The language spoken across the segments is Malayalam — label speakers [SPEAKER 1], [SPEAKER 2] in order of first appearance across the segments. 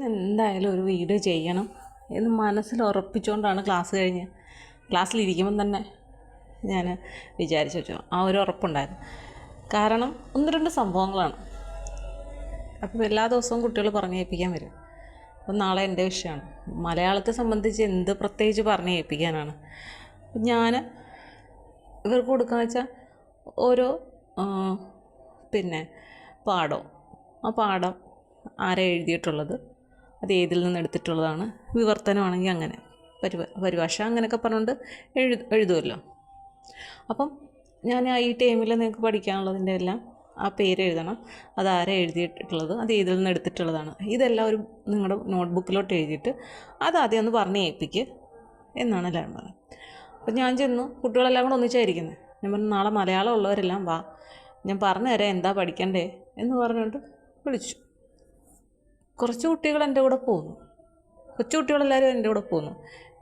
[SPEAKER 1] എന്തായാലും ഒരു വീഡിയോ ചെയ്യണം എന്ന് മനസ്സിൽ ഉറപ്പിച്ചുകൊണ്ടാണ് ക്ലാസ്സിലിരിക്കുമ്പം തന്നെ ഞാൻ വിചാരിച്ചു വെച്ചു. ആ ഒരു ഉറപ്പുണ്ടായിരുന്നു. കാരണം 1-2 സംഭവങ്ങളാണ്. അപ്പം എല്ലാ ദിവസവും കുട്ടികൾ പറഞ്ഞു കേൾപ്പിക്കാൻ വരും. അപ്പം നാളെ എൻ്റെ വിഷയമാണ്. മലയാളത്തെ സംബന്ധിച്ച് എന്ത് പ്രത്യേകിച്ച് പറഞ്ഞു കേൾപ്പിക്കാനാണ്. ഞാൻ ഇവർക്ക് കൊടുക്കാന്ന് വെച്ചാൽ ഓരോ പാഠം, ആ പാഠം ആരാ എഴുതിയിട്ടുള്ളത്, അത് ഏതിൽ നിന്ന് എടുത്തിട്ടുള്ളതാണ്, വിവർത്തനമാണെങ്കിൽ അങ്ങനെ, പരിഭാഷ അങ്ങനെയൊക്കെ പറഞ്ഞുകൊണ്ട് എഴുതുമല്ലോ. അപ്പം ഞാൻ ഈ ടൈമിൽ നിങ്ങൾക്ക് പഠിക്കാനുള്ളതിൻ്റെ എല്ലാം ആ പേര് എഴുതണം, അതാരാ എഴുതിയിട്ടുള്ളത്, അത് ഏതിൽ നിന്ന് എടുത്തിട്ടുള്ളതാണ്, ഇതെല്ലാം ഒരു നിങ്ങളുടെ നോട്ട്ബുക്കിലോട്ട് എഴുതിയിട്ട് അതാദ്യം ഒന്ന് പറഞ്ഞ് ഏൽപ്പിക്കുക എന്നാണ് എല്ലാവരും പറഞ്ഞത്. അപ്പം ഞാൻ ചെന്നു, കുട്ടികളെല്ലാം കൂടെ ഒന്നിച്ചായിരിക്കുന്നത്. ഞാൻ പറഞ്ഞു നാളെ മലയാളം ഉള്ളവരെല്ലാം വാ, ഞാൻ പറഞ്ഞു തരാം എന്താ പഠിക്കണ്ടേ എന്ന് പറഞ്ഞുകൊണ്ട് വിളിച്ചു. കുറച്ച് കുട്ടികൾ എൻ്റെ കൂടെ പോന്നു, കൊച്ചു കുട്ടികളെല്ലാവരും എൻ്റെ കൂടെ പോന്നു,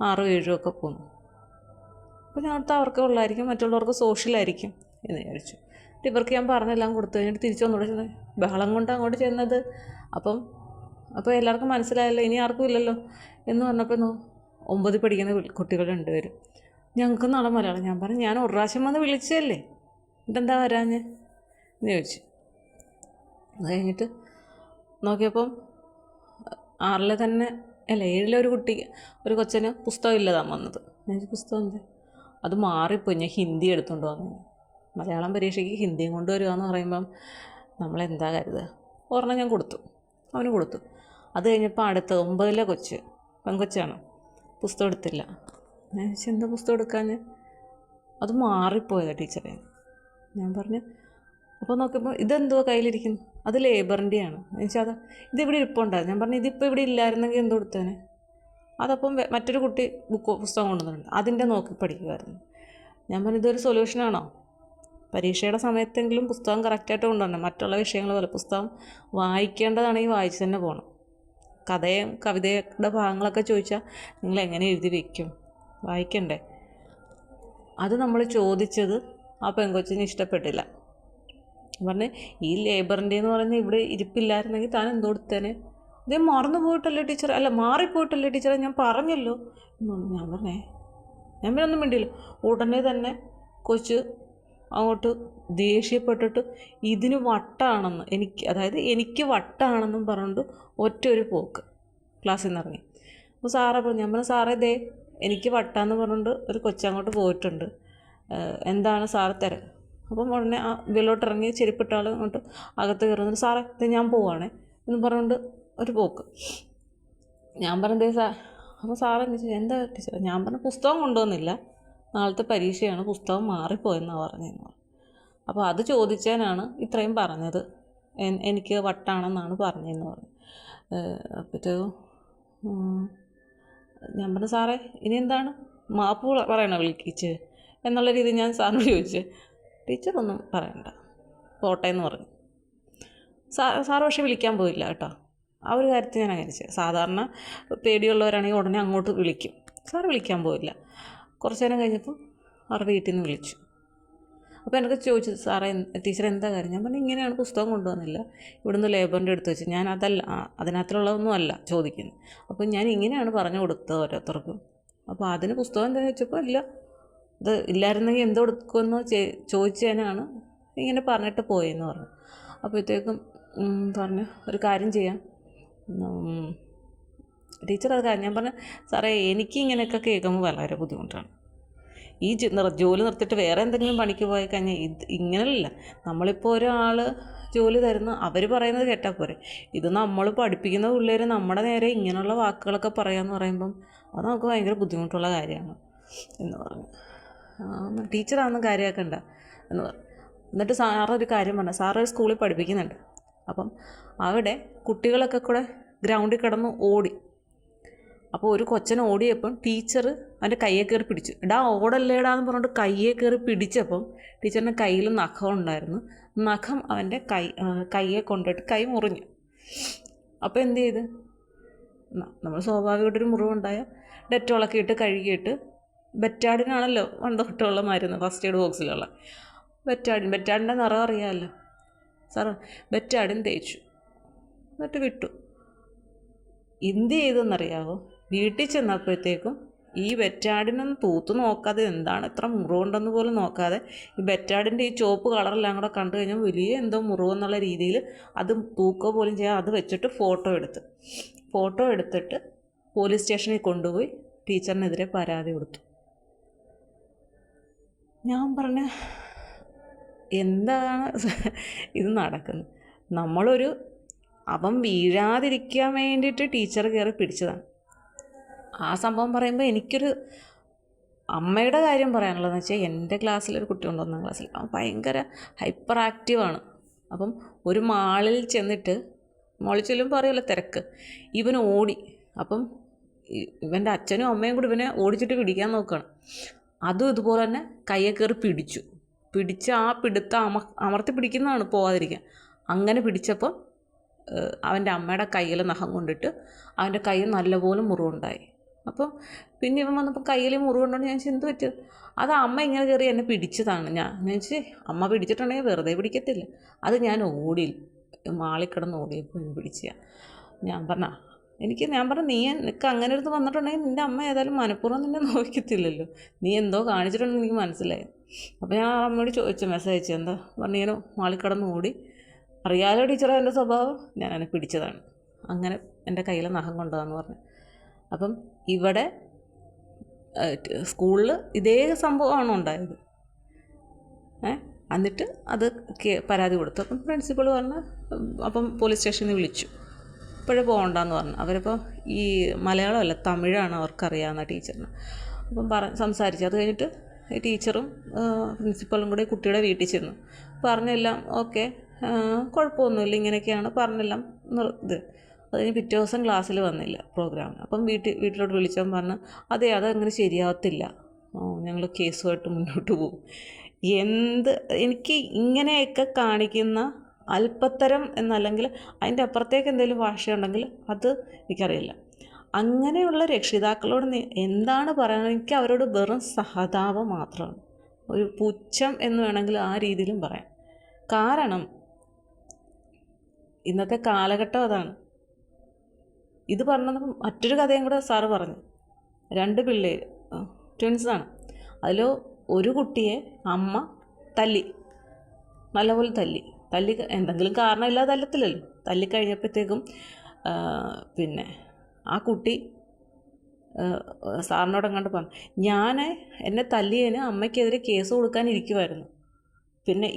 [SPEAKER 1] 6, 7 ഒക്കെ പോന്നു. അപ്പോൾ ഞാൻ അടുത്ത് അവർക്ക് ഉള്ളായിരിക്കും, മറ്റുള്ളവർക്ക് സോഷ്യലായിരിക്കും എന്ന് വിചാരിച്ചു. ഇവർക്ക് ഞാൻ പറഞ്ഞെല്ലാം കൊടുത്തു കഴിഞ്ഞിട്ട് തിരിച്ചു വന്നോടെ ചെന്ന് ബഹളം കൊണ്ട് അങ്ങോട്ട് ചെന്നത്. അപ്പോൾ എല്ലാവർക്കും മനസ്സിലായല്ലോ, ഇനി ആർക്കും ഇല്ലല്ലോ എന്ന് പറഞ്ഞപ്പോൾ 9 പഠിക്കുന്ന കുട്ടികൾ 2 പേരും ഞങ്ങൾക്ക് നാളെ മലയാളം. ഞാൻ പറഞ്ഞു ഞാൻ ഒരു പ്രാവശ്യം വന്ന് വിളിച്ചതല്ലേ, ഇതെന്താ വരാഞ്ഞ് എന്ന് ചോദിച്ചു. അത് കഴിഞ്ഞിട്ട് നോക്കിയപ്പം 6 തന്നെ 7 ഒരു കൊച്ചിന് പുസ്തകം ഇല്ലതാണ് വന്നത്. ഞാൻ പുസ്തകം എന്ത്, അത് മാറിപ്പോയി, ഞാൻ ഹിന്ദി എടുത്തുകൊണ്ട് വന്നു. മലയാളം പരീക്ഷയ്ക്ക് ഹിന്ദിയും കൊണ്ടുവരികയെന്ന് പറയുമ്പം നമ്മളെന്താ കരുതുക. ഒരെണ്ണം ഞാൻ കൊടുത്തു, അവന് കൊടുത്തു. അത് കഴിഞ്ഞപ്പോൾ അടുത്ത 9ലെ പെൺകൊച്ചാണ്, പുസ്തകം എടുത്തില്ല. ഞാൻ ചോദിച്ചു എന്താ പുസ്തകം എടുക്കാഞ്ഞ്, അത് മാറിപ്പോയതാ ടീച്ചറെ. ഞാൻ പറഞ്ഞു അപ്പോൾ നോക്കിയപ്പോൾ ഇതെന്തോ കയ്യിലിരിക്കുന്നു, അത് ലേബറിൻ്റെയാണ്. എന്നുവെച്ചാൽ ഇതിവിടെ ഇരിപ്പുണ്ടായിരുന്നു. ഞാൻ പറഞ്ഞു ഇതിപ്പോൾ ഇവിടെ ഇല്ലായിരുന്നെങ്കിൽ എന്തോ കൊടുത്തേനെ. അതപ്പം മറ്റൊരു കുട്ടി പുസ്തകം കൊണ്ടുവന്നിട്ടുണ്ട്, അതിൻ്റെ നോക്കി പഠിക്കുമായിരുന്നു. ഞാൻ പറഞ്ഞു ഇതൊരു സൊല്യൂഷനാണോ, പരീക്ഷയുടെ സമയത്തെങ്കിലും പുസ്തകം കറക്റ്റായിട്ട് കൊണ്ടുവരണം. മറ്റുള്ള വിഷയങ്ങൾ പോലെ പുസ്തകം വായിക്കേണ്ടതാണെങ്കിൽ വായിച്ച് തന്നെ പോകണം. കഥയും കവിതയുടെ ഭാഗങ്ങളൊക്കെ ചോദിച്ചാൽ നിങ്ങൾ എങ്ങനെ എഴുതി വയ്ക്കും, വായിക്കണ്ടേ. അത് നമ്മൾ ചോദിച്ചത് ആ പെൺകൊച്ചിന് ഇഷ്ടപ്പെട്ടില്ല. പറഞ്ഞ് ഈ ലേബറിൻ്റെ എന്ന് പറയുന്നത് ഇവിടെ ഇരിപ്പില്ലായിരുന്നെങ്കിൽ താൻ എന്തോ കൊടുത്തേനെ, ഇതേ മറന്നു പോയിട്ടല്ലേ ടീച്ചർ, അല്ല മാറിപ്പോയിട്ടല്ലേ ടീച്ചറെ, ഞാൻ പറഞ്ഞല്ലോ. ഞാൻ പറഞ്ഞേ, ഞാൻ പിന്നെ ഒന്നും മിണ്ടിയില്ല. ഉടനെ തന്നെ കൊച്ച് അങ്ങോട്ട് ദേഷ്യപ്പെട്ടിട്ട് ഇതിന് വട്ടാണെന്ന് എനിക്ക് വട്ടാണെന്നും പറഞ്ഞുകൊണ്ട് ഒരു പോക്ക് ക്ലാസ്സിൽ നിന്ന് ഇറങ്ങി. അപ്പോൾ സാറെ പറഞ്ഞു, ഞാൻ പറഞ്ഞു സാറേ ദേ എനിക്ക് വട്ടാന്ന് പറഞ്ഞുകൊണ്ട് ഒരു കൊച്ചങ്ങോട്ട് പോയിട്ടുണ്ട്, എന്താണ് സാറ് തരാം. അപ്പം ഉടനെ ആ വെളിലോട്ടിറങ്ങി ചെരുപ്പിട്ടാൾ അങ്ങോട്ട് അകത്ത് കയറുന്നുണ്ട്. സാറേ ഇത് ഞാൻ പോവാണേ എന്ന് പറഞ്ഞുകൊണ്ട് ഒരു പോക്ക്. ഞാൻ പറഞ്ഞതേ അപ്പോൾ സാറ് എന്താ ടീച്ചർ, ഞാൻ പറഞ്ഞു പുസ്തകം കൊണ്ടുവന്നില്ല, നാളത്തെ പരീക്ഷയാണ്, പുസ്തകം മാറിപ്പോയെന്നാണ് പറഞ്ഞതെന്ന് പറഞ്ഞു. അപ്പോൾ അത് ചോദിച്ചാനാണ് ഇത്രയും പറഞ്ഞത്, എനിക്ക് വട്ടാണെന്നാണ് പറഞ്ഞതെന്ന് പറഞ്ഞു. അപ്പോഴത്തേക്കും ഞാൻ പറഞ്ഞു സാറേ ഇനി എന്താണ് മാപ്പ് പറയണോ വിളിച്ച് എന്നുള്ള രീതിയിൽ ഞാൻ സാറിനോട് ചോദിച്ചു. ടീച്ചറൊന്നും പറയണ്ട പോട്ടെ എന്ന് പറഞ്ഞു. സാറ് പക്ഷേ വിളിക്കാൻ പോയില്ല കേട്ടോ. ആ ഒരു കാര്യത്തിൽ ഞാൻ അങ്ങനെ സാധാരണ പേടിയുള്ളവരാണെങ്കിൽ ഉടനെ അങ്ങോട്ട് വിളിക്കും, സാറ് വിളിക്കാൻ പോയില്ല. കുറച്ച് നേരം കഴിഞ്ഞപ്പോൾ അവർ വീട്ടിൽ നിന്ന് വിളിച്ചു. അപ്പോൾ എനിക്ക് ചോദിച്ചത് സാറേ ടീച്ചർ എന്താ കാര്യം. ഞാൻ പറഞ്ഞു ഇങ്ങനെയാണ്, പുസ്തകം കൊണ്ടുവന്നില്ല, ഇവിടുന്ന് ലേബറിൻ്റെ എടുത്ത് വെച്ച്. ഞാൻ അതിനകത്തുള്ളതൊന്നും അല്ല ചോദിക്കുന്നത്. അപ്പോൾ ഞാൻ ഇങ്ങനെയാണ് പറഞ്ഞു കൊടുത്തത് ഓരോരുത്തർക്കും. അപ്പോൾ അതിന് പുസ്തകം എന്താണെന്ന് വെച്ചപ്പോൾ ഇല്ല, അത് ഇല്ലായിരുന്നെങ്കിൽ എന്തോ കൊടുക്കുമെന്ന് ചോദിച്ചതിനാണ് ഇങ്ങനെ പറഞ്ഞിട്ട് പോയെന്ന് പറഞ്ഞു. അപ്പോഴത്തേക്കും പറഞ്ഞു ഒരു കാര്യം ചെയ്യാം ടീച്ചർ, അത് കാര്യം. ഞാൻ പറഞ്ഞു സാറേ എനിക്ക് ഇങ്ങനെയൊക്കെ കേൾക്കുമ്പോൾ വളരെ ബുദ്ധിമുട്ടാണ്. ഈ ജോലി നിർത്തിയിട്ട് വേറെ എന്തെങ്കിലും പണിക്ക് പോയി കഴിഞ്ഞാൽ ഇങ്ങനെയല്ല. നമ്മളിപ്പോൾ ഒരാൾ ജോലി തരുന്നു, അവർ പറയുന്നത് കേട്ടാൽ പോരെ. ഇത് നമ്മൾ പഠിപ്പിക്കുന്ന പിള്ളേർ നമ്മുടെ നേരെ ഇങ്ങനെയുള്ള വാക്കുകളൊക്കെ പറയാമെന്ന് പറയുമ്പം അത് നമുക്ക് ഭയങ്കര ബുദ്ധിമുട്ടുള്ള കാര്യമാണ് എന്ന് പറഞ്ഞു. ടീച്ചറാണെന്നും കാര്യമാക്കണ്ട എന്ന് പറഞ്ഞു. എന്നിട്ട് സാറൊരു കാര്യം പറഞ്ഞു, സാറൊരു സ്കൂളിൽ പഠിപ്പിക്കുന്നുണ്ട്. അപ്പം അവിടെ കുട്ടികളൊക്കെ കൂടെ ഗ്രൗണ്ടിൽ കിടന്ന് ഓടി. അപ്പോൾ ഒരു കൊച്ചനെ ഓടിയപ്പം ടീച്ചർ അവൻ്റെ കയ്യെ കയറി പിടിച്ചു. ഓടല്ലേടാന്ന് പറഞ്ഞിട്ട് കയ്യെ കയറി പിടിച്ചപ്പം ടീച്ചറിൻ്റെ കയ്യിൽ നഖം ഉണ്ടായിരുന്നു. നഖം അവൻ്റെ കയ്യെ കൊണ്ടിട്ട് കൈ മുറിഞ്ഞു. അപ്പോൾ എന്ത് ചെയ്ത്, നമ്മൾ സ്വാഭാവികമായിട്ടൊരു മുറിവുണ്ടായ ഡെറ്റോളൊക്കെ ഇട്ട് കഴുകിയിട്ട്, ബെറ്റാഡിനാണല്ലോ പണ്ട് തൊട്ടുള്ള മരുന്ന് ഫസ്റ്റ് എയ്ഡ് ബോക്സിലുള്ള ബെറ്റാഡിൻ്റെ നിറം അറിയാമല്ലോ സാറ്. ബെറ്റാഡിൻ തേച്ചു എന്നിട്ട് വിട്ടു. എന്ത് ചെയ്തെന്നറിയാവോ? വീട്ടിൽ ചെന്നപ്പോഴത്തേക്കും ഈ ബെറ്റാഡിനൊന്നും തൂത്ത് നോക്കാതെ, എന്താണ് ഇത്ര മുറിവുണ്ടെന്ന് പോലും നോക്കാതെ, ഈ ബെറ്റാഡിൻ്റെ ഈ ചുവപ്പ് കളറെല്ലാം കൂടെ കണ്ടു കഴിഞ്ഞാൽ വലിയ എന്തോ മുറിവെന്നുള്ള രീതിയിൽ അത് തൂക്കുക പോലും ചെയ്യാൻ അത് വെച്ചിട്ട് ഫോട്ടോ എടുത്തിട്ട് പോലീസ് സ്റ്റേഷനിൽ കൊണ്ടുപോയി ടീച്ചറിനെതിരെ പരാതി കൊടുത്തു. ഞാൻ പറഞ്ഞ എന്താണ് ഇത് നടക്കുന്നത്? അവൻ വീഴാതിരിക്കാൻ വേണ്ടിയിട്ട് ടീച്ചർ കയറി പിടിച്ചതാണ്. ആ സംഭവം പറയുമ്പോൾ എനിക്കൊരു അമ്മയുടെ കാര്യം പറയാനുള്ളതെന്ന് വെച്ചാൽ, എൻ്റെ ക്ലാസ്സിലൊരു കുട്ടിയുണ്ട്, 1ാം ക്ലാസ്സിൽ. അവൻ ഭയങ്കര ഹൈപ്പർ ആക്റ്റീവാണ്. അപ്പം ഒരു മാളിൽ ചെന്നിട്ട്, മോളിൽ ചെല്ലുമ്പോൾ അറിയാമല്ലോ തിരക്ക്, ഇവൻ ഓടി. അപ്പം ഇവൻ്റെ അച്ഛനും അമ്മയും കൂടി ഇവനെ ഓടിച്ചിട്ട് പിടിക്കാൻ നോക്കുകയാണ്. അതും ഇതുപോലെ തന്നെ കയ്യെ കയറി പിടിച്ച് ആ അമർത്തി പിടിക്കുന്നതാണ് പോവാതിരിക്കാൻ. അങ്ങനെ പിടിച്ചപ്പോൾ അവൻ്റെ അമ്മയുടെ കയ്യിൽ നഖം കൊണ്ടിട്ട് അവൻ്റെ കയ്യിൽ നല്ലപോലെ മുറിവുണ്ടായി. അപ്പം പിന്നെ ഇവൻ വന്നപ്പോൾ കയ്യിൽ മുറിവുണ്ടോണ്ട് ഞാൻ എന്ത് പറ്റും? അത് അമ്മ ഇങ്ങനെ കയറി എന്നെ പിടിച്ചതാണ്. ഞാൻ വെച്ച് അമ്മ പിടിച്ചിട്ടുണ്ടെങ്കിൽ വെറുതെ പിടിക്കത്തില്ല. അത് ഞാൻ മാളിൽ കിടന്ന് ഓടിയപ്പോൾ എന്നെ പിടിച്ച. ഞാൻ പറഞ്ഞു നിനക്ക് അങ്ങനെ ഒരു വന്നിട്ടുണ്ടെങ്കിൽ നിൻ്റെ അമ്മ ഏതായാലും മനഃപൂർവ്വം നിന്നെ നോക്കത്തില്ലല്ലോ, നീ എന്തോ കാണിച്ചിട്ടുണ്ടെന്ന് എനിക്ക് മനസ്സിലായി. അപ്പോൾ ഞാൻ അമ്മയോട് ചോദിച്ചു, മെസ്സേജ് അയച്ചു, എന്താ പറഞ്ഞു? മാളിൽ കിടന്ന് ഓടി, അറിയാലോ ടീച്ചറെ എൻ്റെ സ്വഭാവം, ഞാൻ എന്നെ പിടിച്ചതാണ്, അങ്ങനെ എൻ്റെ കയ്യിൽ നഖം കൊണ്ടതാന്ന് പറഞ്ഞു. അപ്പം ഇവിടെ സ്കൂളിൽ ഇതേ സംഭവമാണ് ഉണ്ടായത്. എന്നിട്ട് അത് പരാതി കൊടുത്തു. അപ്പം പ്രിൻസിപ്പൾ പറഞ്ഞു, അപ്പം പോലീസ് സ്റ്റേഷനിൽ വിളിച്ചു. ഇപ്പോഴേ പോകണ്ടെന്ന് പറഞ്ഞു. അവരിപ്പോൾ ഈ മലയാളമല്ല തമിഴാണ് അവർക്കറിയാവുന്ന ടീച്ചറിന്. അപ്പം സംസാരിച്ചു. അത് കഴിഞ്ഞിട്ട് ടീച്ചറും പ്രിൻസിപ്പളും കൂടി കുട്ടിയുടെ വീട്ടിൽ ചെന്നു. പറഞ്ഞെല്ലാം ഓക്കെ, കുഴപ്പമൊന്നുമില്ല, ഇങ്ങനെയൊക്കെയാണ് പറഞ്ഞെല്ലാം ഇത്. അത് കഴിഞ്ഞ് പിറ്റേ ദിവസം ക്ലാസ്സിൽ വന്നില്ല പ്രോഗ്രാമിന്. അപ്പം വീട്ടിലോട്ട് വിളിച്ചവൻ പറഞ്ഞു, അതങ്ങനെ ശരിയാവത്തില്ല, ഞങ്ങൾ കേസുമായിട്ട് മുന്നോട്ട് പോകും. എനിക്ക് ഇങ്ങനെയൊക്കെ കാണിക്കുന്ന അല്പത്തരം എന്നല്ലെങ്കിൽ അതിൻ്റെ അപ്പുറത്തേക്ക് എന്തെങ്കിലും ഭാഷയുണ്ടെങ്കിൽ അത് എനിക്കറിയില്ല. അങ്ങനെയുള്ള രക്ഷിതാക്കളോട് എന്താണ് പറയുന്നത്? എനിക്ക് അവരോട് വെറും സഹതാപം മാത്രമാണ്, ഒരു പുച്ഛം എന്ന് വേണമെങ്കിൽ ആ രീതിയിലും പറയാം. കാരണം ഇന്നത്തെ കാലഘട്ടം അതാണ്. ഇത് പറഞ്ഞപ്പോൾ മറ്റൊരു കഥയും കൂടെ സാറ് പറഞ്ഞു. 2 പിള്ളേർ ട്വിൻസാണ്. അതിൽ ഒരു കുട്ടിയെ അമ്മ നല്ലപോലെ തല്ലി. എന്തെങ്കിലും കാരണമില്ലാതെ തല്ലത്തില്ലല്ലോ. തല്ലിക്കഴിഞ്ഞപ്പോഴത്തേക്കും പിന്നെ ആ കുട്ടി സാറിനോടെങ്ങാണ്ട് പറഞ്ഞു, എന്നെ തല്ലിയതിന് അമ്മയ്ക്കെതിരെ കേസ് കൊടുക്കാനിരിക്കുമായിരുന്നു. പിന്നെ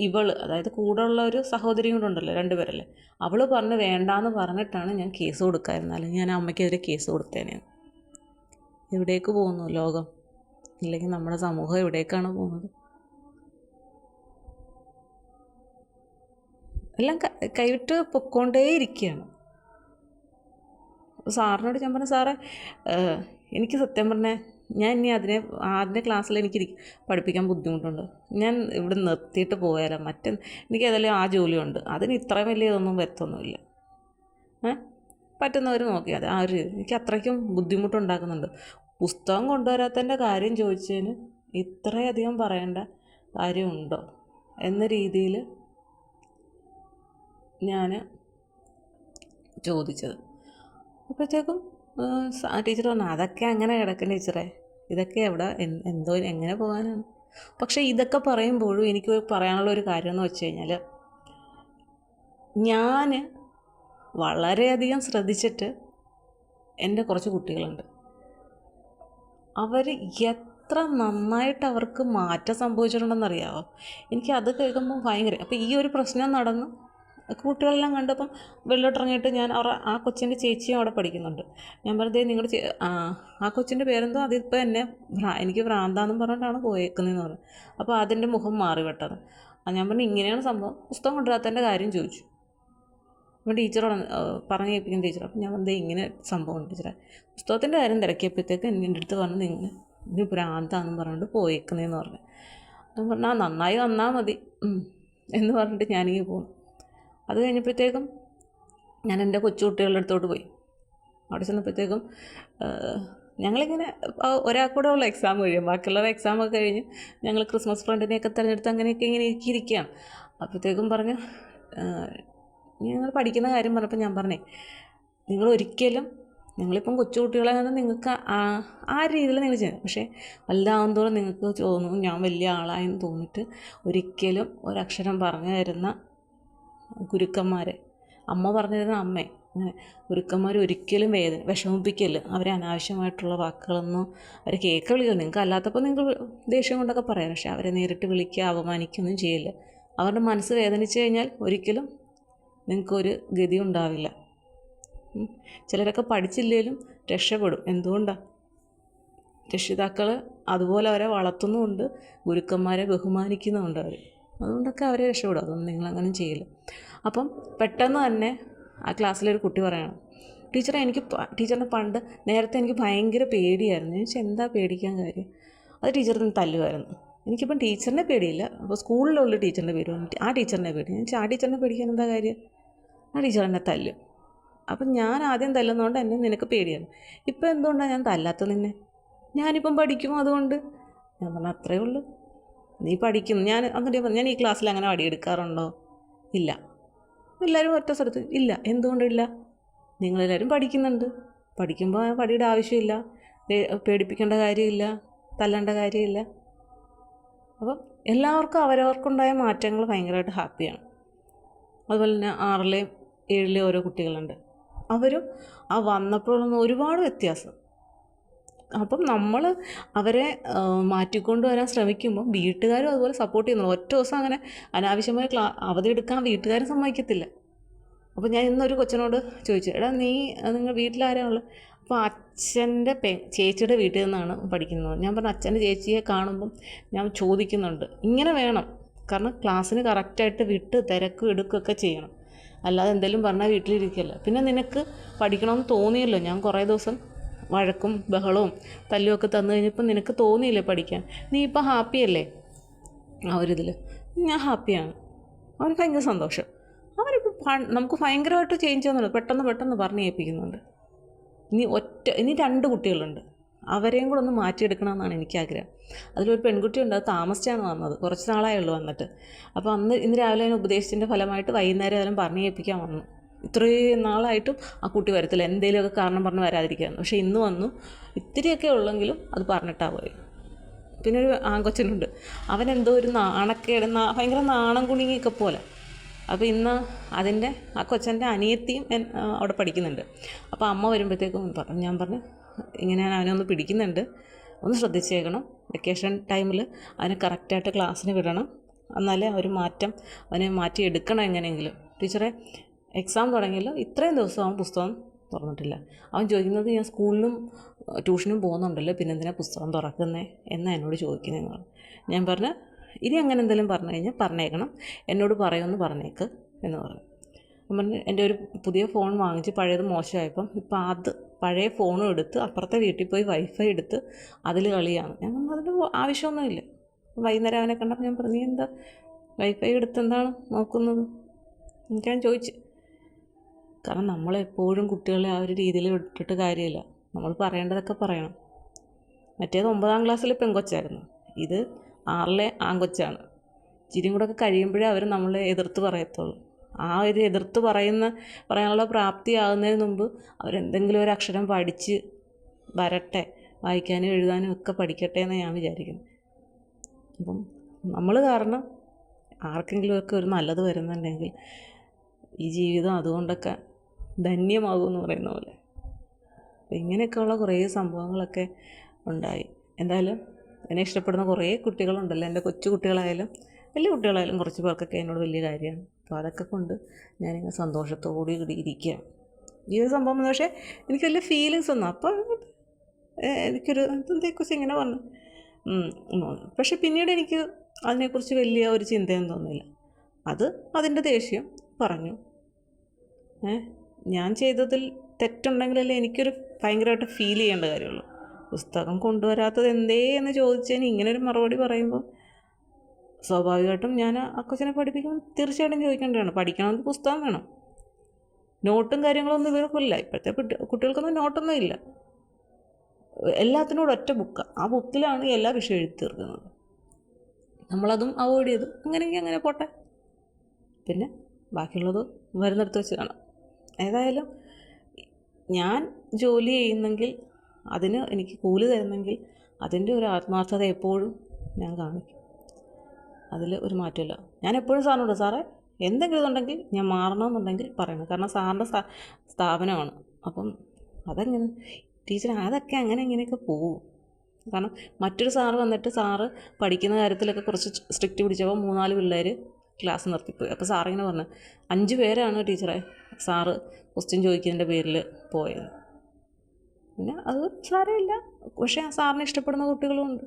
[SPEAKER 1] അതായത് കൂടെ ഉള്ള ഒരു സഹോദരിയും കൂടെ ഉണ്ടല്ലോ, 2 പേരല്ലേ, അവൾ പറഞ്ഞ് വേണ്ടാന്ന് പറഞ്ഞിട്ടാണ് ഞാൻ കേസ് കൊടുക്കാമായിരുന്നു, അല്ലെങ്കിൽ ഞാൻ അമ്മയ്ക്കെതിരെ കേസ് കൊടുത്തേനെ. എവിടേക്ക് പോകുന്നു ലോകം? ഇല്ലെങ്കിൽ നമ്മുടെ സമൂഹം എവിടേക്കാണ് പോകുന്നത്? എല്ലാം കൈവിട്ട് പൊക്കോണ്ടേയിരിക്കുകയാണ്. സാറിനോട് ഞാൻ പറഞ്ഞു, സാറേ എനിക്ക് സത്യം പറഞ്ഞാൽ ഞാൻ ഇനി അതിൻ്റെ ക്ലാസ്സിൽ എനിക്ക് പഠിപ്പിക്കാൻ ബുദ്ധിമുട്ടുണ്ട്, ഞാൻ ഇവിടെ നിർത്തിയിട്ട് പോയാലോ, എനിക്ക് ഏതായാലും ആ ജോലിയുണ്ട്, അതിന് ഇത്രയും വലിയ ഇതൊന്നും വരത്തൊന്നുമില്ല, പറ്റുന്നവർ നോക്കിയാൽ എനിക്ക് അത്രയ്ക്കും ബുദ്ധിമുട്ടുണ്ടാക്കുന്നുണ്ട്. പുസ്തകം കൊണ്ടുവരാത്തതിൻ്റെ കാര്യം ചോദിച്ചതിന് ഇത്രയധികം പറയേണ്ട കാര്യമുണ്ടോ എന്ന രീതിയിൽ ഞാൻ ചോദിച്ചത്. അപ്പോഴത്തേക്കും ടീച്ചർ പറഞ്ഞു, അതൊക്കെ അങ്ങനെ കിടക്കുന്ന ടീച്ചറെ, ഇതൊക്കെ എങ്ങനെ പോകാനാണ്? പക്ഷേ ഇതൊക്കെ പറയുമ്പോഴും എനിക്ക് പറയാനുള്ള ഒരു കാര്യം എന്ന് വെച്ച് കഴിഞ്ഞാൽ, ഞാൻ വളരെയധികം ശ്രദ്ധിച്ചിട്ട് എൻ്റെ കുറച്ച് കുട്ടികളുണ്ട്, അവർ എത്ര നന്നായിട്ട് അവർക്ക് മാറ്റം സംഭവിച്ചിട്ടുണ്ടെന്നറിയാമോ? എനിക്കത് കേൾക്കുമ്പോൾ ഭയങ്കര. അപ്പോൾ ഈ ഒരു പ്രശ്നം നടന്നു, കുട്ടികളെല്ലാം കണ്ടപ്പം വെള്ളോട്ടിറങ്ങിയിട്ട് ആ കൊച്ചിൻ്റെ ചേച്ചിയും അവിടെ പഠിക്കുന്നുണ്ട്. ഞാൻ പറഞ്ഞത് നിങ്ങളുടെ ആ കൊച്ചിൻ്റെ പേരെന്തോ, അതിപ്പോൾ എനിക്ക് ഭ്രാന്താന്നും പറഞ്ഞിട്ടാണ് പോയേക്കുന്നതെന്ന് പറഞ്ഞു. അപ്പോൾ അതിൻ്റെ മുഖം മാറി പെട്ടത്. ഞാൻ പറഞ്ഞു ഇങ്ങനെയാണ് സംഭവം, പുസ്തകം കൊണ്ടുവരാത്തതിൻ്റെ കാര്യം ചോദിച്ചു. അപ്പോൾ ടീച്ചറോട് പറഞ്ഞു കേൾപ്പിക്കുന്ന ടീച്ചർ. അപ്പോൾ ഞാൻ പറഞ്ഞത് ഇങ്ങനെ സംഭവം ടീച്ചറെ, പുസ്തകത്തിൻ്റെ കാര്യം തിരക്കിയപ്പോഴത്തേക്ക് എൻ്റെ അടുത്ത് പറഞ്ഞു ഇതിന് ഭ്രാന്താന്നും പറഞ്ഞിട്ട് പോയേക്കുന്നതെന്ന് പറഞ്ഞു. ഞാൻ പറഞ്ഞു നന്നായി വന്നാൽ മതി എന്ന് പറഞ്ഞിട്ട് ഞാനിങ്ങനെ പോകുന്നു. അത് കഴിഞ്ഞപ്പോഴത്തേക്കും ഞാൻ എൻ്റെ കൊച്ചുകുട്ടികളുടെ അടുത്തോട്ട് പോയി. അവിടെ ചെന്നപ്പോഴത്തേക്കും ഞങ്ങളിങ്ങനെ ഒരാൾക്കൂടെ ഉള്ള എക്സാം കഴിയും, ബാക്കിയുള്ളവർ എക്സാമൊക്കെ കഴിഞ്ഞ് ഞങ്ങൾ ക്രിസ്മസ് ഫ്രണ്ടിനെയൊക്കെ തിരഞ്ഞെടുത്ത് അങ്ങനെയൊക്കെ ഇങ്ങനെ ഇരിക്കുകയാണ്. അപ്പോഴത്തേക്കും പറഞ്ഞു, ഞങ്ങൾ പഠിക്കുന്ന കാര്യം പറഞ്ഞപ്പോൾ ഞാൻ പറഞ്ഞേ, നിങ്ങൾ ഒരിക്കലും നിങ്ങളിപ്പം കൊച്ചു കുട്ടികളായത് നിങ്ങൾക്ക് ആ രീതിയിൽ നിങ്ങൾ ചെയ്യണം. പക്ഷേ വലുതാവും തോറും നിങ്ങൾക്ക് തോന്നും ഞാൻ വലിയ ആളായെന്ന് തോന്നിയിട്ട് ഒരിക്കലും ഒരക്ഷരം പറഞ്ഞു തരുന്ന ഗുരുക്കന്മാരെ, അമ്മ പറഞ്ഞു തരുന്ന അമ്മയെ അങ്ങനെ ഗുരുക്കന്മാർ ഒരിക്കലും വിഷമിപ്പിക്കല്ല. അവരെ അനാവശ്യമായിട്ടുള്ള വാക്കുകളൊന്നും അവർ കേൾക്ക വിളിക്കുക. നിങ്ങൾക്ക് അല്ലാത്തപ്പോൾ നിങ്ങൾ ദേഷ്യം കൊണ്ടൊക്കെ പറയാം. പക്ഷേ അവരെ നേരിട്ട് വിളിക്കുക, അപമാനിക്കുകയൊന്നും ചെയ്യില്ല. അവരുടെ മനസ്സ് വേദനിച്ച് കഴിഞ്ഞാൽ ഒരിക്കലും നിങ്ങൾക്കൊരു ഗതി ഉണ്ടാവില്ല. ചിലരൊക്കെ പഠിച്ചില്ലെങ്കിലും രക്ഷപ്പെടും. എന്തുകൊണ്ടാണ്? രക്ഷിതാക്കൾ അതുപോലെ അവരെ വളർത്തുന്നുമുണ്ട്, ഗുരുക്കന്മാരെ ബഹുമാനിക്കുന്നുമുണ്ട് അവർ. അതുകൊണ്ടൊക്കെ അവരെ രക്ഷപ്പെടും. അതൊന്നും നിങ്ങളങ്ങനെ ചെയ്യില്ല. അപ്പം പെട്ടെന്ന് തന്നെ ആ ക്ലാസ്സിലൊരു കുട്ടി പറയണം, ടീച്ചറെ ടീച്ചറിനെ നേരത്തെ എനിക്ക് ഭയങ്കര പേടിയായിരുന്നു. ഞാൻ ചോദിച്ചാൽ എന്താ പേടിക്കാൻ കാര്യം? അത് ടീച്ചറിന് തല്ലുമായിരുന്നു. എനിക്കിപ്പം ടീച്ചറിനെ പേടിയില്ല, അപ്പോൾ സ്കൂളിലുള്ള ടീച്ചറിൻ്റെ പേര് ആ ടീച്ചറിനെ പേടി. ഞാൻ ചോദിച്ചാൽ ആ ടീച്ചറിനെ പേടിക്കാൻ എന്താ കാര്യം? ആ ടീച്ചർ എന്നെ തല്ലും. അപ്പം ഞാൻ ആദ്യം തല്ലുന്നതുകൊണ്ട് എന്നെ നിനക്ക് പേടിയാണ്. ഇപ്പം എന്തുകൊണ്ടാണ് ഞാൻ തല്ലാത്തത് നിന്നെ? ഞാനിപ്പം പഠിക്കും അതുകൊണ്ട്. ഞാൻ പറഞ്ഞു അത്രയേ ഉള്ളൂ, നീ പഠിക്കുന്നു. ഞാൻ ഈ ക്ലാസ്സിൽ അങ്ങനെ വടിയെടുക്കാറുണ്ടോ? ഇല്ല. എല്ലാവരും ഒറ്റ സ്ഥലത്ത് ഇല്ല. എന്തുകൊണ്ടില്ല? നിങ്ങളെല്ലാവരും പഠിക്കുന്നുണ്ട്. പഠിക്കുമ്പോൾ വടിയുടെ ആവശ്യമില്ല, പേടിപ്പിക്കേണ്ട കാര്യമില്ല, തല്ലേണ്ട കാര്യമില്ല. അപ്പം എല്ലാവർക്കും അവരവർക്കുണ്ടായ മാറ്റങ്ങൾ ഭയങ്കരമായിട്ട് ഹാപ്പിയാണ്. അതുപോലെ തന്നെ 6ലെയും 7ലെയും ഓരോ കുട്ടികളുണ്ട്. അവരും ആ വന്നപ്പോഴൊന്നും ഒരുപാട് വ്യത്യാസം. അപ്പം നമ്മൾ അവരെ മാറ്റിക്കൊണ്ട് വരാൻ ശ്രമിക്കുമ്പോൾ വീട്ടുകാരും അതുപോലെ സപ്പോർട്ട് ചെയ്യുന്നു. ഒറ്റ ദിവസം അങ്ങനെ അനാവശ്യമായ അവധി എടുക്കാൻ വീട്ടുകാരും സമ്മതിക്കത്തില്ല. അപ്പോൾ ഞാൻ ഇന്നൊരു കൊച്ചിനോട് ചോദിച്ചു, എടാ നിങ്ങൾ വീട്ടിലാരാണുള്ളത്? അപ്പോൾ അച്ഛൻ്റെ ചേച്ചിയുടെ വീട്ടിൽ നിന്നാണ് പഠിക്കുന്നത്. ഞാൻ പറഞ്ഞു അച്ഛൻ്റെ ചേച്ചിയെ കാണുമ്പം ഞാൻ ചോദിക്കുന്നുണ്ട്, ഇങ്ങനെ വേണം. കാരണം ക്ലാസ്സിന് കറക്റ്റായിട്ട് വിട്ട് തിരക്കും എടുക്കുകയൊക്കെ ചെയ്യണം. അല്ലാതെ എന്തെങ്കിലും പറഞ്ഞാൽ വീട്ടിലിരിക്കുകയല്ല. പിന്നെ നിനക്ക് പഠിക്കണമെന്ന് തോന്നിയല്ലോ, ഞാൻ കുറേ ദിവസം വഴക്കും ബഹളവും തല്ലുമൊക്കെ തന്നു കഴിഞ്ഞപ്പോൾ നിനക്ക് തോന്നിയില്ലേ പഠിക്കാൻ? നീ ഇപ്പോൾ ഹാപ്പിയല്ലേ? ആ ഒരിതിൽ ഞാൻ ഹാപ്പിയാണ്. അവന് ഭയങ്കര സന്തോഷം. അവനിപ്പോൾ നമുക്ക് ഭയങ്കരമായിട്ട് ചേഞ്ച് ചെയ്യുന്നുണ്ട്, പെട്ടെന്ന് പറഞ്ഞ് ഏൽപ്പിക്കുന്നുണ്ട്. ഇനി 2 കുട്ടികളുണ്ട്, അവരെയും കൂടെ ഒന്ന് മാറ്റിയെടുക്കണമെന്നാണ് എനിക്കാഗ്രഹം. അതിലൊരു പെൺകുട്ടിയുണ്ട്, അത് താമസിച്ചാണ് വന്നത്, കുറച്ച് നാളായുള്ളൂ വന്നിട്ട്. അപ്പോൾ ഇന്ന് രാവിലെ ഞാൻ ഉപദേശത്തിൻ്റെ ഫലമായിട്ട് വൈകുന്നേരം അതെല്ലാം പറഞ്ഞ് ഏൽപ്പിക്കാൻ വന്നു. ഇത്രയും നാളായിട്ടും ആ കുട്ടി വരത്തില്ല, എന്തെങ്കിലുമൊക്കെ കാരണം പറഞ്ഞ് വരാതിരിക്കുകയാണ്. പക്ഷേ ഇന്ന് വന്നു. ഇത്തിരിയൊക്കെ ഉള്ളെങ്കിലും അത് പറഞ്ഞിട്ടാണ് പോയി. പിന്നെ ഒരു ആൺകൊച്ചനുണ്ട്, അവനെന്തോ ഒരു നാണക്കേട്, ഭയങ്കര നാണം കുണുങ്ങിയൊക്കെ പോലെ. അപ്പോൾ ഇന്ന് ആ കൊച്ചൻ്റെ അനിയത്തിയും അവിടെ പഠിക്കുന്നുണ്ട്. അപ്പോൾ അമ്മ വരുമ്പോഴത്തേക്കും ഞാൻ പറഞ്ഞു ഇങ്ങനെ അവനെ ഒന്ന് പിടിക്കുന്നുണ്ട്, ഒന്ന് ശ്രദ്ധിച്ചേക്കണം. വെക്കേഷൻ ടൈമിൽ അവനെ കറക്റ്റായിട്ട് ക്ലാസ്സിന് വിടണം, എന്നാലേ അവനെ മാറ്റിയെടുക്കണം എങ്ങനെയെങ്കിലും. ടീച്ചറെ എക്സാം തുടങ്ങിയല്ലോ, ഇത്രയും ദിവസം അവൻ പുസ്തകം തുറന്നിട്ടില്ല. അവൻ ചോദിക്കുന്നത് ഞാൻ സ്കൂളിലും ട്യൂഷനും പോകുന്നുണ്ടല്ലോ, പിന്നെ എന്തിനാണ് പുസ്തകം തുറക്കുന്നേ എന്നാണ് എന്നോട് ചോദിക്കുന്നതെന്ന് പറഞ്ഞു. ഞാൻ പറഞ്ഞു ഇനി അങ്ങനെ എന്തെങ്കിലും പറഞ്ഞു കഴിഞ്ഞാൽ പറഞ്ഞേക്കണം, എന്നോട് പറയുമെന്ന് പറഞ്ഞേക്ക് എന്ന് പറഞ്ഞു. ഞാൻ പറഞ്ഞു എൻ്റെ ഒരു പുതിയ ഫോൺ വാങ്ങിച്ച് പഴയത് മോശമായപ്പം ഇപ്പം പഴയ ഫോണും എടുത്ത് അപ്പുറത്തെ വീട്ടിൽ പോയി വൈഫൈ എടുത്ത് അതിൽ കളിയാണ്. ഞാൻ പറഞ്ഞു അതിൻ്റെ ആവശ്യമൊന്നുമില്ല. വൈകുന്നേരം അവനെ കണ്ടപ്പോൾ ഞാൻ പറഞ്ഞു നീ എന്താ വൈഫൈ എടുത്ത് എന്താണ് നോക്കുന്നത് എന്ന് ഞാൻ ചോദിച്ചു. കാരണം നമ്മളെപ്പോഴും കുട്ടികളെ ആ ഒരു രീതിയിൽ വിട്ടിട്ട് കാര്യമില്ല, നമ്മൾ പറയേണ്ടതൊക്കെ പറയണം. മറ്റേത് 9ാം ക്ലാസ്സിൽ പെൺകൊച്ചായിരുന്നു, ഇത് 6ലെ ആൺകൊച്ചാണ്. ഇച്ചിരിയും കൂടെ ഒക്കെ കഴിയുമ്പോഴേ അവർ നമ്മളെ എതിർത്ത് പറയത്തുള്ളൂ. ആ ഒരു എതിർത്ത് പറയാനുള്ള പ്രാപ്തിയാകുന്നതിന് മുമ്പ് അവരെന്തെങ്കിലും ഒരു അക്ഷരം പഠിച്ച് വരട്ടെ, വായിക്കാനും എഴുതാനും ഒക്കെ പഠിക്കട്ടെ എന്ന് ഞാൻ വിചാരിക്കുന്നു. അപ്പം നമ്മൾ കാരണം ആർക്കെങ്കിലുമൊക്കെ ഒരു നല്ലത് വരുന്നുണ്ടെങ്കിൽ ഈ ജീവിതം അതുകൊണ്ടൊക്കെ ധന്യമാകുമെന്ന് പറയുന്ന പോലെ. അപ്പോൾ ഇങ്ങനെയൊക്കെയുള്ള കുറേ സംഭവങ്ങളൊക്കെ ഉണ്ടായി. എന്തായാലും എന്നെ ഇഷ്ടപ്പെടുന്ന കുറേ കുട്ടികളുണ്ടല്ലോ, എൻ്റെ കൊച്ചു കുട്ടികളായാലും വലിയ കുട്ടികളായാലും കുറച്ച് പേർക്കൊക്കെ എന്നോട് വലിയ കാര്യമാണ്. അപ്പോൾ അതൊക്കെ കൊണ്ട് ഞാനിങ്ങനെ സന്തോഷത്തോടു കൂടി ഇരിക്കുകയാണ്. ഈ ഒരു സംഭവം പക്ഷേ എനിക്ക് വലിയ ഫീലിങ്സ് ഒന്നും അപ്പോൾ എനിക്കൊരു എന്തെക്കുറിച്ച് ഇങ്ങനെ പറഞ്ഞു. പക്ഷെ പിന്നീട് എനിക്ക് അതിനെക്കുറിച്ച് വലിയ ഒരു ചിന്തയൊന്നും തോന്നില്ല. അതിൻ്റെ ദേഷ്യം പറഞ്ഞു. ഞാൻ ചെയ്തതിൽ തെറ്റുണ്ടെങ്കിലല്ലേ എനിക്കൊരു ഭയങ്കരമായിട്ട് ഫീൽ ചെയ്യേണ്ട കാര്യമുള്ളൂ. പുസ്തകം കൊണ്ടുവരാത്തത് എന്തേ എന്ന് ചോദിച്ചതിന് ഇങ്ങനൊരു മറുപടി പറയുമ്പോൾ സ്വാഭാവികമായിട്ടും ഞാൻ ആ കൊച്ചിനെ പഠിപ്പിക്കുമ്പോൾ തീർച്ചയായിട്ടും ചോദിക്കേണ്ടതാണ്, പഠിക്കണമെങ്കിൽ പുസ്തകം വേണം. നോട്ടും കാര്യങ്ങളൊന്നും ഇവർക്കില്ല, ഇപ്പോഴത്തെ കുട്ടികൾക്കൊന്നും നോട്ടൊന്നും ഇല്ല. എല്ലാത്തിനോടും ഒറ്റ ബുക്കാണ്, ആ ബുക്കിലാണ് എല്ലാ വിഷയം എഴുതി തീർക്കുന്നത്. നമ്മളതും അവോയ്ഡ് ചെയ്തു. അങ്ങനെയെങ്കിൽ അങ്ങനെ പോട്ടെ, പിന്നെ ബാക്കിയുള്ളത് വരുന്നിടത്ത് വെച്ച് കാണാം. ഏതായാലും ഞാൻ ജോലി ചെയ്യുന്നെങ്കിൽ അതിന് എനിക്ക് കൂലി തരുന്നെങ്കിൽ അതിൻ്റെ ഒരു ആത്മാർത്ഥത എപ്പോഴും ഞാൻ കാണിക്കും. അതിൽ ഒരു മാറ്റമില്ല. ഞാൻ എപ്പോഴും സാറിനോട് സാറേ എന്തെങ്കിലും ഇതുണ്ടെങ്കിൽ ഞാൻ മാറണമെന്നുണ്ടെങ്കിൽ പറയണം. കാരണം സാറിൻ്റെ സ്ഥാപനമാണ്. അപ്പം അതെങ്ങനെ ടീച്ചർ അതൊക്കെ അങ്ങനെ ഇങ്ങനെയൊക്കെ പോവും. കാരണം മറ്റൊരു സാറ് വന്നിട്ട് സാറ് പഠിക്കുന്ന കാര്യത്തിലൊക്കെ കുറച്ച് സ്ട്രിക്റ്റ് പിടിച്ചപ്പോൾ 3-4 പിള്ളേർ ക്ലാസ് നിർത്തിപ്പോയി. അപ്പോൾ സാറിങ്ങനെ പറഞ്ഞു 5 പേരാണ് ടീച്ചറെ സാറ് ക്വസ്റ്റ്യൻ ചോദിക്കുന്നതിൻ്റെ പേരിൽ പോയത്. പിന്നെ അത് സാരമില്ല. പക്ഷേ ആ സാറിനെ ഇഷ്ടപ്പെടുന്ന കുട്ടികളുമുണ്ട്.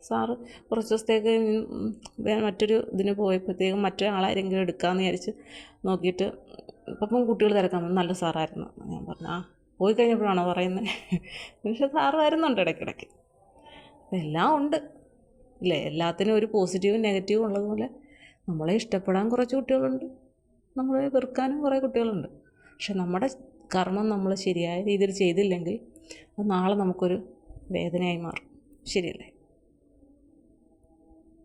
[SPEAKER 1] സാറ് കുറച്ച് ദിവസത്തേക്ക് മറ്റൊരു ഇതിന് പോയപ്പോഴത്തേക്കും മറ്റൊരാളാരെങ്കിലും എടുക്കാമെന്ന് വിചാരിച്ച് നോക്കിയിട്ട് അപ്പം കുട്ടികൾ തിരക്കാൻ നല്ല സാറായിരുന്നു. ഞാൻ പറഞ്ഞു പോയി കഴിഞ്ഞപ്പോഴാണോ പറയുന്നത്? പക്ഷേ സാറ് വരുന്നുണ്ട് ഇടയ്ക്കിടയ്ക്ക്. എല്ലാം ഉണ്ട് ഇല്ലേ? എല്ലാത്തിനും ഒരു പോസിറ്റീവും നെഗറ്റീവും ഉള്ളതുപോലെ നമ്മളെ ഇഷ്ടപ്പെടാൻ കുറച്ച് കുട്ടികളുണ്ട്, നമ്മളെ വെറുക്കാനും കുറേ കുട്ടികളുണ്ട്. പക്ഷെ നമ്മുടെ കർമ്മം നമ്മൾ ശരിയായ രീതിയിൽ ചെയ്തില്ലെങ്കിൽ അത് നാളെ നമുക്കൊരു വേദനയായി മാറും. ശരിയല്ലേ?